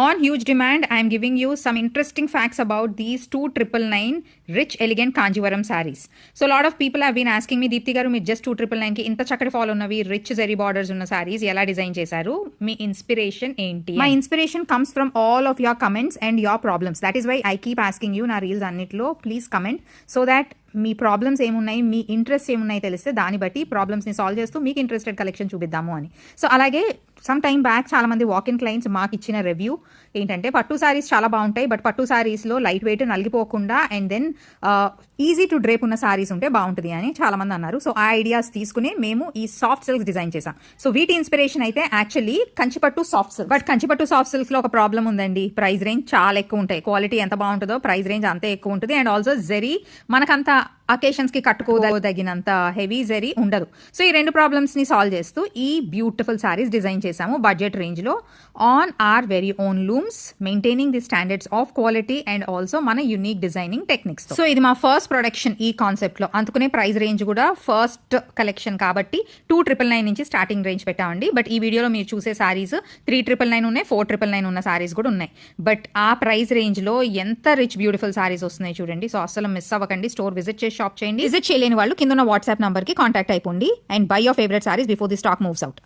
On huge demand, I am giving you some interesting facts about these 2999 rich elegant Kanjivaram sarees. So a lot of people have been asking me, Deepti garu, మీరు just 2999 కి ఇంత చక్కటి fall ఉన్నవి rich zari borders ఉన్న సారీస్ ఎలా design చేశారు, మీ inspiration ఏంటి? My inspiration comes from all of your comments and your problems. That is why I keep asking you నా రీల్స్ అన్నిట్లో ప్లీజ్ కమెంట్ సో దాట్ మీ ప్రాబ్లమ్స్ ఏమున్నాయి, మీ ఇంట్రెస్ట్ ఏమున్నాయి తెలిస్తే దాన్ని బట్టి ప్రాబ్లమ్స్ని సాల్వ్ చేస్తూ మీకు ఇంట్రెస్టెడ్ కలెక్షన్ చూపిద్దాము అని. సో అలాగే సమ్ టైమ్ బ్యాక్ చాలా మంది వాక్-ఇన్ క్లయింట్స్ మాకు ఇచ్చిన రివ్యూ ఏంటంటే పట్టు సారీస్ చాలా బాగుంటాయి, బట్ పట్టు సారీస్లో లైట్ వెయిట్ నలిగిపోకుండా and then easy to drape ఉన్న సారీస్ ఉంటే బాగుంటుంది అని చాలా మంది అన్నారు. సో ఆ ఐడియాస్ తీసుకుని మేము ఈ సాఫ్ట్ సిల్క్స్ డిజైన్ చేసాం. సో వీటి ఇన్స్పిరేషన్ అయితే యాక్చువల్లీ కంచిపట్టు సాఫ్ట్ సిల్క్. బట్ కంచిపట్టు సాఫ్ట్ సిల్క్లో ఒక ప్రాబ్లం ఉందండి, ప్రైస్ రేంజ్ చాలా ఎక్కువ ఉంటాయి. క్వాలిటీ ఎంత బాగుంటుందో ప్రైస్ రేంజ్ అంతే ఎక్కువ ఉంటుంది. అండ్ ఆల్సో జెరీ మనకంత అకేషన్స్కి కట్టుకోదగినంత హెవీ జెరీ ఉండదు. సో ఈ రెండు ప్రాబ్లమ్స్ని సాల్వ్ చేస్తూ ఈ బ్యూటిఫుల్ సారీస్ డిజైన్ చేశాము బడ్జెట్ రేంజ్లో on our very own looms, maintaining the standards of quality and also మన యూనిక్ డిజైనింగ్ టెక్నిక్స్. సో ఇది మా ఫస్ట్ ప్రొడక్షన్ ఈ కాన్సెప్ట్లో, అందుకునే ప్రైస్ రేంజ్ కూడా ఫస్ట్ కలెక్షన్ కాబట్టి 2999 నుంచి స్టార్టింగ్ రేంజ్ పెట్టామండి. బట్ ఈ వీడియోలో మీరు చూసే సారీస్ 3999 ఉన్నాయి, 4999 ఉన్న సారీస్ కూడా ఉన్నాయి. బట్ ఆ ప్రైస్ రేంజ్లో ఎంత రిచ్ బ్యూటిఫుల్ సారీస్ వస్తున్నాయి చూడండి. సో అసలు మిస్ అవ్వకండి, స్టోర్ విజిట్ చేసి షాప్ చేయండి. విజిట్ చేయలేని వాళ్ళు కింద ఉన్న వాట్సాప్ నంబర్కి కాంటాక్ట్ అయిపోండి and by your favourite saris before the stock moves out.